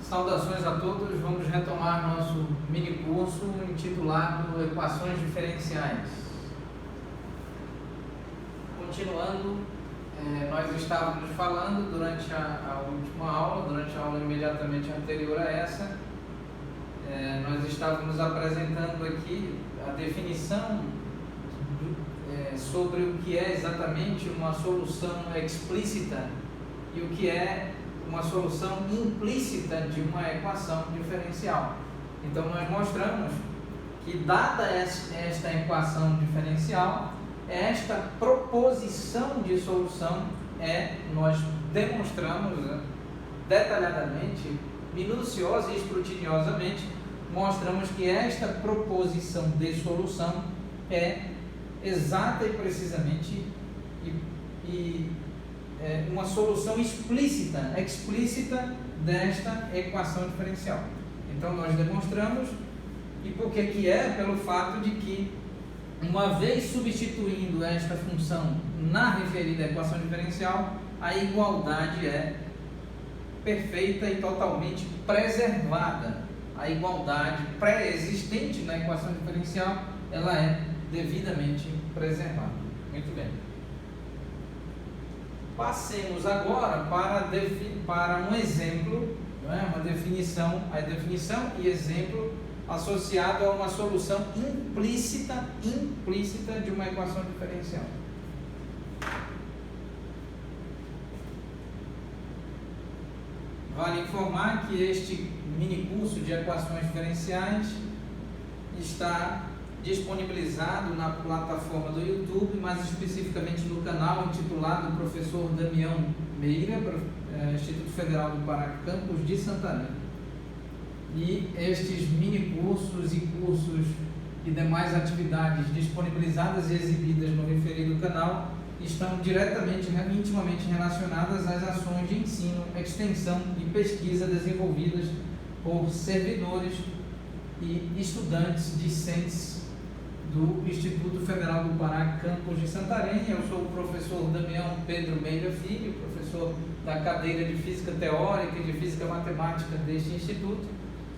Saudações a todos, vamos retomar nosso mini curso intitulado Equações Diferenciais. Continuando, nós estávamos falando durante a última aula, durante a aula imediatamente anterior a essa, nós estávamos apresentando aqui a definição sobre o que é exatamente uma solução explícita e o que é uma solução implícita de uma equação diferencial. Então nós mostramos que, dada esta equação diferencial, esta proposição de solução nós demonstramos detalhadamente, minuciosa e escrutiniosamente, mostramos que esta proposição de solução é exata e precisamente uma solução explícita desta equação diferencial. Então nós demonstramos, e por que é? Pelo fato de que, uma vez substituindo esta função na referida equação diferencial, a igualdade é perfeita e totalmente preservada. A igualdade pré-existente na equação diferencial, ela é devidamente preservada. Muito bem. Passemos agora para um exemplo, uma definição, a definição e exemplo associado a uma solução implícita de uma equação diferencial. Vale informar que este mini curso de equações diferenciais está disponibilizado na plataforma do YouTube, mais especificamente no canal intitulado Professor Damião Meira, Instituto Federal do Pará, Campus de Santarém. E estes mini cursos e cursos e demais atividades disponibilizadas e exibidas no referido canal estão diretamente e intimamente relacionadas às ações de ensino, extensão e pesquisa desenvolvidas por servidores e estudantes discentes do Instituto Federal do Pará, Campus de Santarém. Eu sou o professor Damião Pedro Meira Filho, professor da cadeira de Física Teórica e de Física Matemática deste instituto,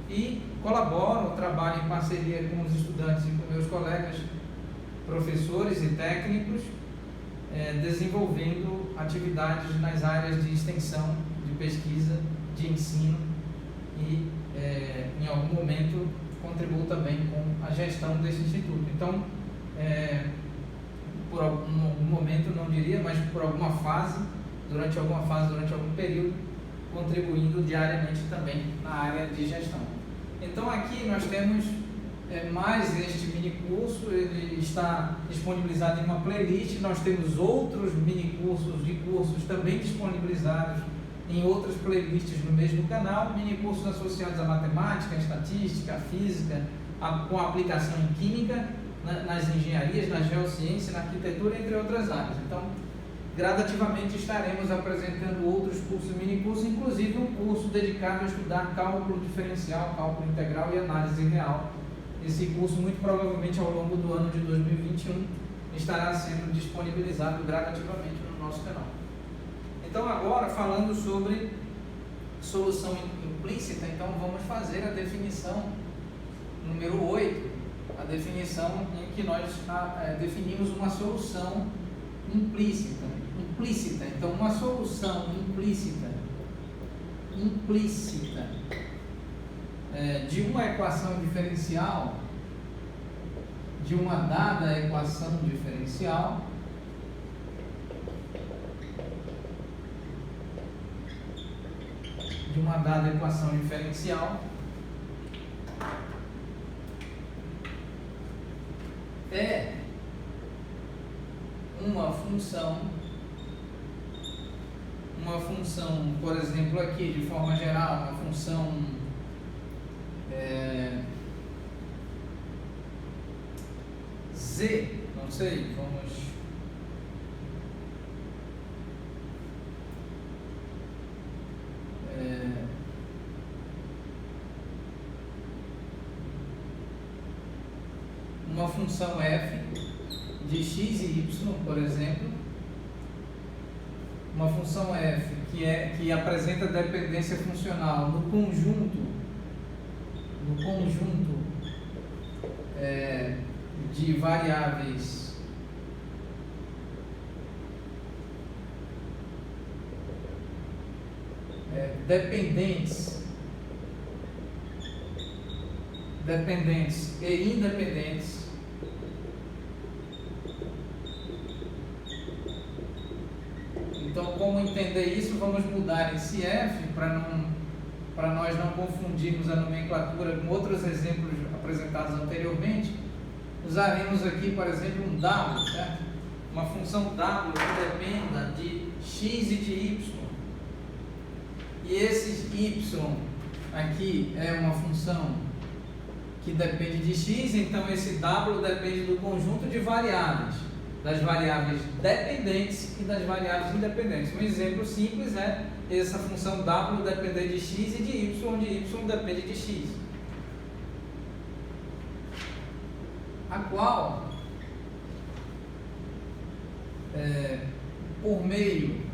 e colaboro, trabalho em parceria com os estudantes e com meus colegas professores e técnicos, desenvolvendo atividades nas áreas de extensão, de pesquisa, de ensino e, em algum momento, contribuo também com a gestão desse instituto. Então, por algum momento, não diria, mas por alguma fase, durante algum período, contribuindo diariamente também na área de gestão. Então, aqui nós temos mais este mini curso, ele está disponibilizado em uma playlist. Nós temos outros mini cursos e cursos também disponibilizados em outras playlists no mesmo canal, mini cursos associados à matemática, à estatística, à física, com aplicação em química, nas engenharias, na geociência, na arquitetura, entre outras áreas. Então, gradativamente estaremos apresentando outros cursos, mini cursos, inclusive um curso dedicado a estudar cálculo diferencial, cálculo integral e análise real. Esse curso, muito provavelmente ao longo do ano de 2021, estará sendo disponibilizado gradativamente no nosso canal. Então, agora, falando sobre solução implícita, então vamos fazer a definição número 8, a definição em que nós definimos uma solução implícita. Então, uma solução implícita de uma equação diferencial, de uma dada equação diferencial, é uma função, por exemplo, aqui de forma geral, uma função Z, não sei, uma função f de x e y, por exemplo, uma função f que apresenta dependência funcional no conjunto de variáveis dependentes e independentes, então, como entender isso? Vamos mudar esse f para nós não confundirmos a nomenclatura com outros exemplos apresentados anteriormente. Usaremos aqui, por exemplo, um w, certo? Uma função w que dependa de x e de y. E esse y aqui é uma função que depende de x, então esse w depende do conjunto de variáveis, das variáveis dependentes e das variáveis independentes. Um exemplo simples é essa função w depender de x e de y, onde y depende de x, a qual, por meio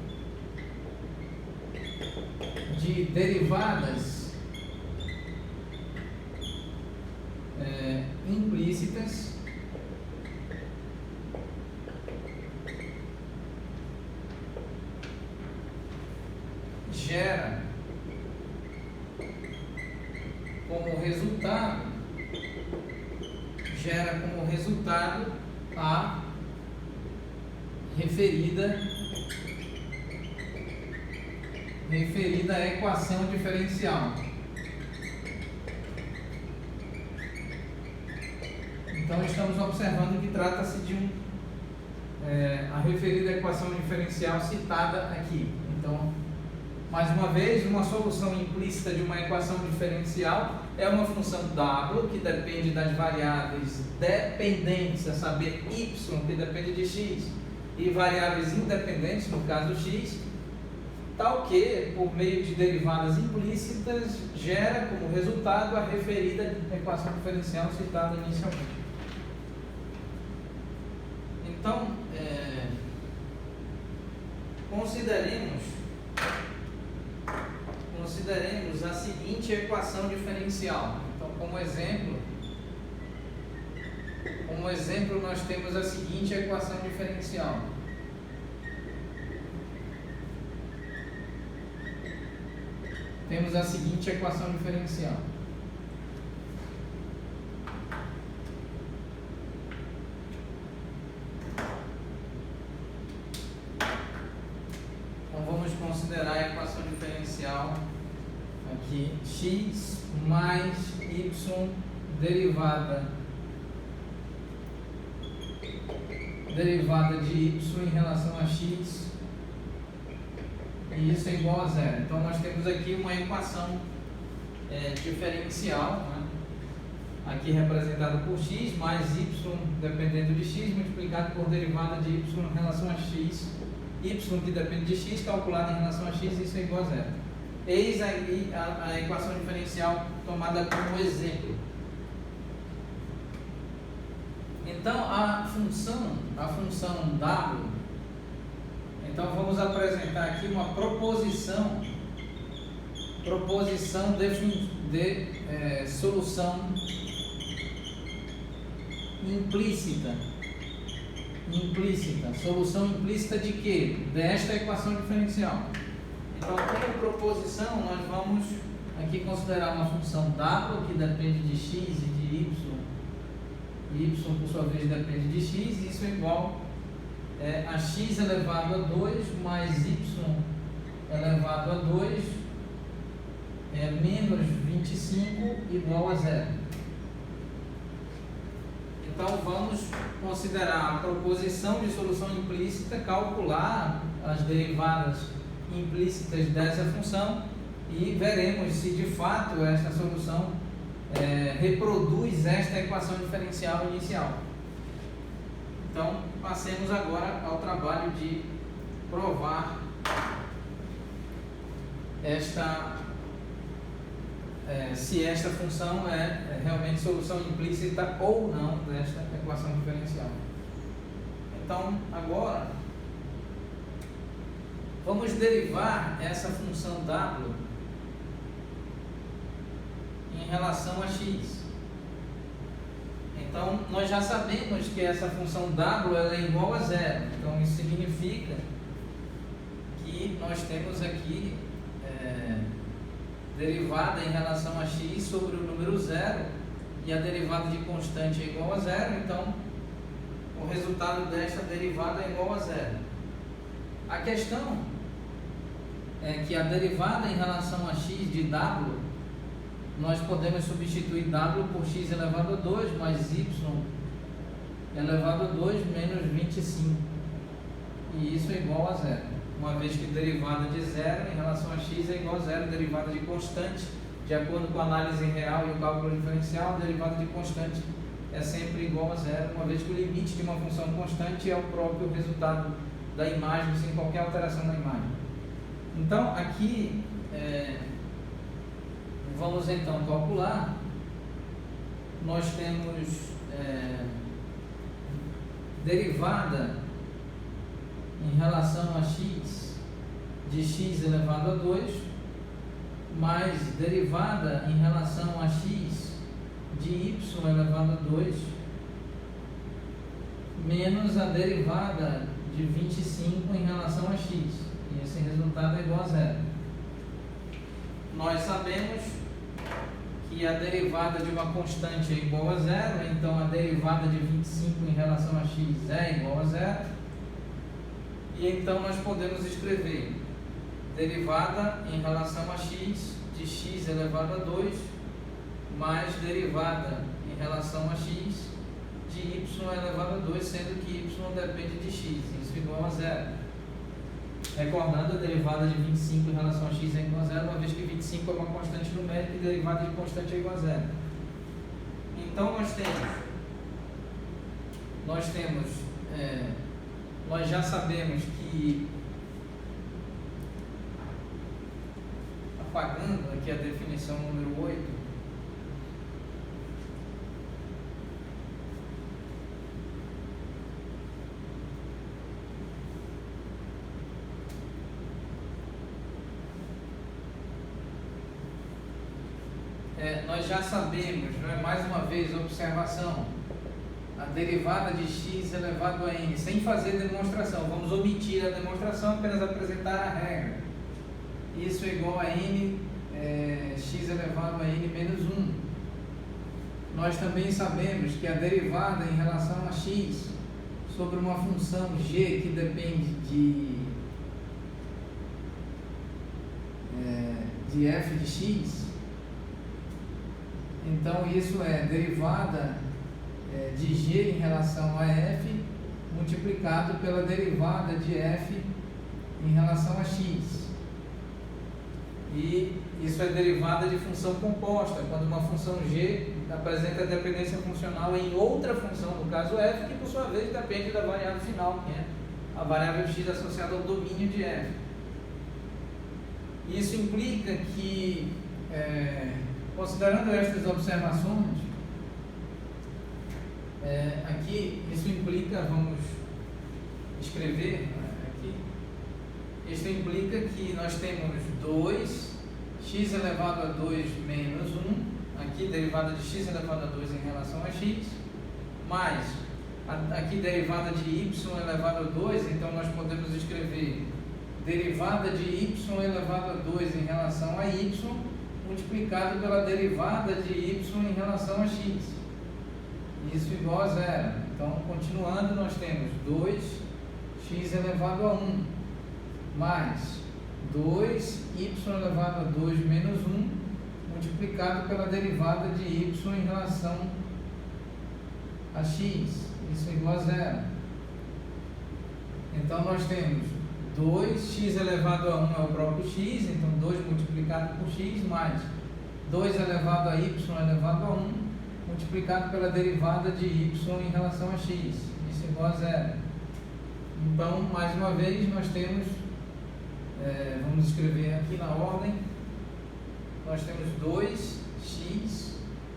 de derivadas implícitas, gera como resultado a referida equação diferencial. Então estamos observando que trata-se de a referida equação diferencial citada aqui. Então, mais uma vez, uma solução implícita de uma equação diferencial é uma função w que depende das variáveis dependentes, a saber, y, que depende de x, e variáveis independentes, no caso x, tal que, por meio de derivadas implícitas, gera como resultado a referida equação diferencial citada inicialmente. Então, consideremos a seguinte equação diferencial. Então, como exemplo, nós temos a seguinte equação diferencial. Temos a seguinte equação diferencial. Então, vamos considerar a equação diferencial aqui, x mais y derivada de y em relação a x, e isso é igual a zero. Então nós temos aqui uma equação diferencial, né? Aqui representada por x mais y dependendo de x multiplicado por derivada de y em relação a x, y que depende de x calculado em relação a x, isso é igual a zero. Eis aí a equação diferencial tomada como exemplo. Então, a função w, então vamos apresentar aqui uma proposição de solução implícita. Solução implícita de quê? Desta equação diferencial. Então, como proposição, nós vamos aqui considerar uma função w que depende de x e de y, e y por sua vez depende de x, e isso é igual a x elevado a 2 mais y elevado a 2 menos 25 igual a zero. Então vamos considerar a proposição de solução implícita, calcular as derivadas implícitas dessa função e veremos se de fato esta solução reproduz esta equação diferencial inicial. Então passemos agora ao trabalho de provar se esta função é realmente solução implícita ou não desta equação diferencial. Então, agora, Vamos derivar essa função W em relação a x. Então, nós já sabemos que essa função W ela é igual a zero. Então, isso significa que nós temos aqui derivada em relação a x sobre o número zero, e a derivada de constante é igual a zero, então o resultado desta derivada é igual a zero. A questão é que a derivada em relação a x de w, nós podemos substituir w por x elevado a 2 mais y elevado a 2 menos 25, e isso é igual a zero, uma vez que derivada de zero em relação a x é igual a zero. Derivada de constante, de acordo com a análise real e o cálculo diferencial, a derivada de constante é sempre igual a zero, uma vez que o limite de uma função constante é o próprio resultado da imagem, sem qualquer alteração na imagem. Então, aqui, vamos então calcular. Nós temos derivada em relação a x de x elevado a 2, mais derivada em relação a x de y elevado a 2, menos a derivada de 25 em relação a x. E esse resultado é igual a zero. Nós sabemos que a derivada de uma constante é igual a zero, então a derivada de 25 em relação a x é igual a zero. E então nós podemos escrever derivada em relação a x de x elevado a 2 mais derivada em relação a x de y elevado a 2, sendo que y depende de x, isso é igual a zero. Recordando, a derivada de 25 em relação a x é igual a zero, uma vez que 25 é uma constante numérica e derivada de constante é igual a zero. Então nós já sabemos que, apagando aqui a definição número 8, nós já sabemos, mais uma vez, observação, a derivada de x elevado a n, sem fazer demonstração, vamos omitir a demonstração, apenas apresentar a regra. Isso é igual a n, x elevado a n menos 1. Nós também sabemos que a derivada em relação a x sobre uma função g que depende de f de x, então isso é derivada de g em relação a f multiplicado pela derivada de f em relação a x. E isso é derivada de função composta, quando uma função g apresenta dependência funcional em outra função, no caso f, que por sua vez depende da variável final, que é a variável x associada ao domínio de f. Isso implica que, considerando estas observações, aqui, isso implica, vamos escrever aqui, isso implica que nós temos 2x elevado a 2 menos 1, aqui derivada de x elevado a 2 em relação a x, mais aqui derivada de y elevado a 2, então nós podemos escrever derivada de y elevado a 2 em relação a y, multiplicado pela derivada de y em relação a x. Isso igual a zero. Então, continuando, nós temos 2x elevado a 1 mais 2y elevado a 2 menos 1 multiplicado pela derivada de y em relação a x. Isso igual a zero. Então, nós temos 2x elevado a 1 é o próprio x, então 2 multiplicado por x mais 2 elevado a y elevado a 1 multiplicado pela derivada de y em relação a x, isso é igual a zero. Então, mais uma vez, nós temos, vamos escrever aqui na ordem, nós temos 2x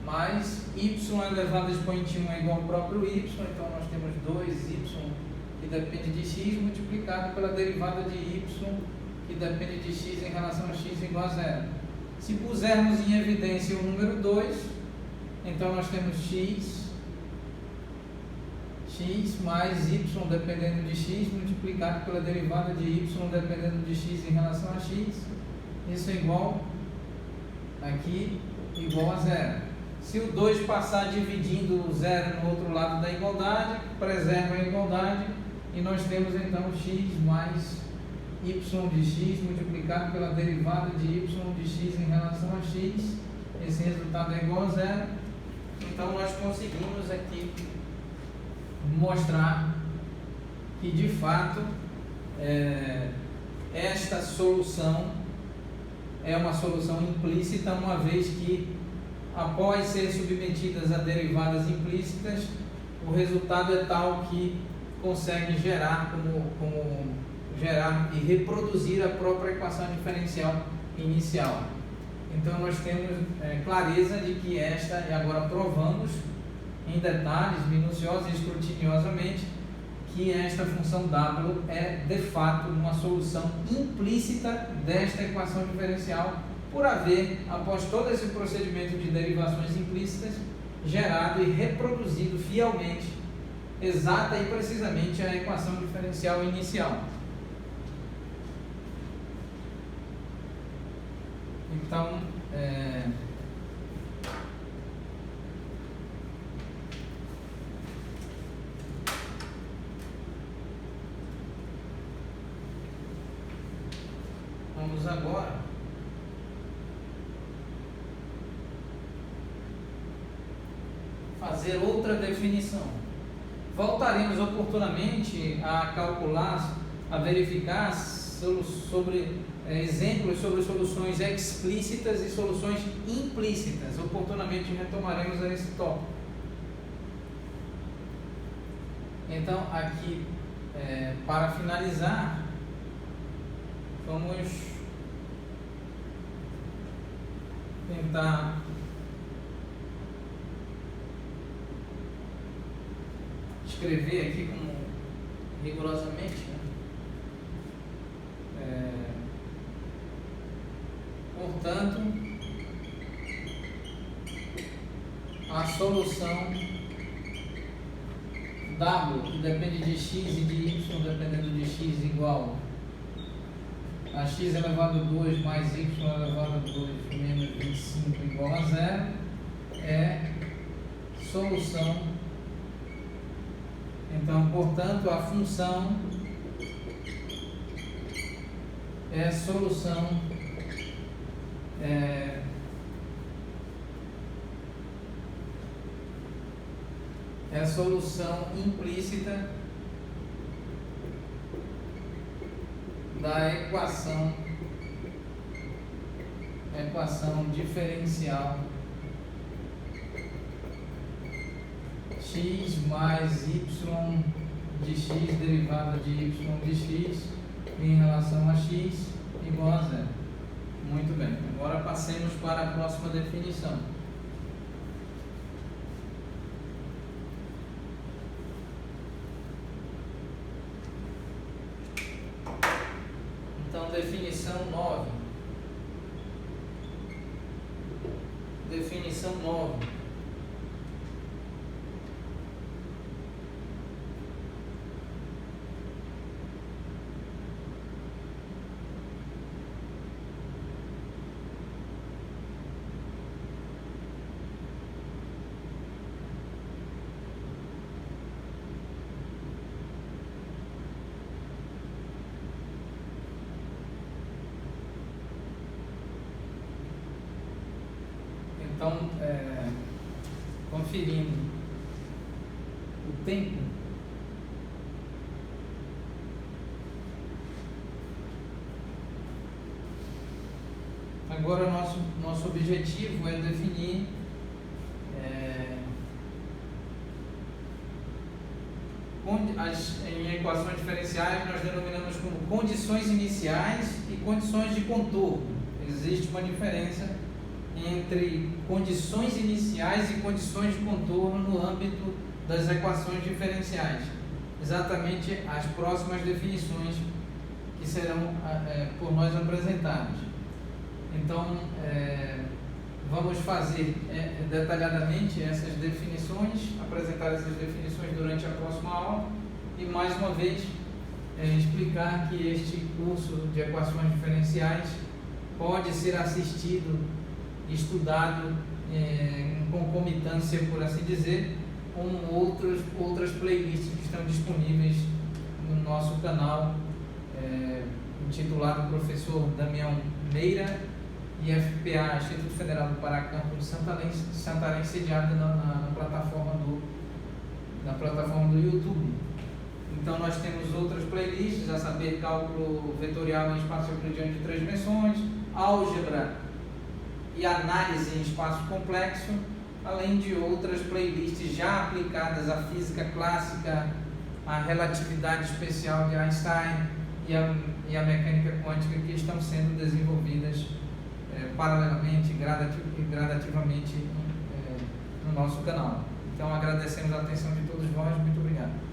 mais y elevado a expoente 1 é igual ao próprio y, então nós temos 2y que depende de x multiplicado pela derivada de y que depende de x em relação a x igual a zero. Se pusermos em evidência o número 2, então nós temos x mais y dependendo de x multiplicado pela derivada de y dependendo de x em relação a x. Isso é igual aqui igual a zero. Se o 2 passar dividindo o zero no outro lado da igualdade, preserva a igualdade e nós temos então x mais y de x multiplicado pela derivada de y de x em relação a x. Esse resultado é igual a zero. Então nós conseguimos aqui mostrar que de fato esta solução é uma solução implícita, uma vez que após ser submetidas a derivadas implícitas, o resultado é tal que consegue gerar gerar e reproduzir a própria equação diferencial inicial. Então nós temos clareza de que esta, e agora provamos em detalhes, minuciosa e escrutiniosamente, que esta função W é de fato uma solução implícita desta equação diferencial, por haver, após todo esse procedimento de derivações implícitas, gerado e reproduzido fielmente, exata e precisamente a equação diferencial inicial. Então, vamos agora fazer outra definição. Voltaremos oportunamente a calcular, a verificar sobre exemplos sobre soluções explícitas e soluções implícitas. Oportunamente retomaremos esse tópico. Então, aqui, para finalizar, vamos tentar escrever aqui como rigorosamente, né? Portanto, a solução W, que depende de x e de y dependendo de x, igual a x elevado a 2 mais y elevado a 2 menos 25 igual a zero, é solução. Então, portanto, a função é solução solução implícita da equação diferencial x mais y de x derivada de y de x em relação a x igual a zero. Muito bem, agora passemos para a próxima definição. Então, definição 9. Definição 9. Então, conferindo o tempo, agora nosso objetivo é definir em equações diferenciais nós denominamos como condições iniciais e condições de contorno. Existe uma diferença entre condições iniciais e condições de contorno no âmbito das equações diferenciais. Exatamente as próximas definições que serão por nós apresentados. Então, vamos fazer detalhadamente essas definições, apresentar essas definições durante a próxima aula e, mais uma vez, explicar que este curso de equações diferenciais pode ser assistido, estudado em concomitância, por assim dizer, com outras playlists que estão disponíveis no nosso canal, intitulado Professor Damião Meira, IFPA, Instituto Federal do Pará, Campus de Santarém, sediado na plataforma do YouTube. Então, nós temos outras playlists, a saber, cálculo vetorial em espaço euclidiano de 3 dimensões, álgebra e análise em espaço complexo, além de outras playlists já aplicadas à física clássica, à relatividade especial de Einstein e à mecânica quântica, que estão sendo desenvolvidas paralelamente e gradativamente no nosso canal. Então, agradecemos a atenção de todos vós. Muito obrigado.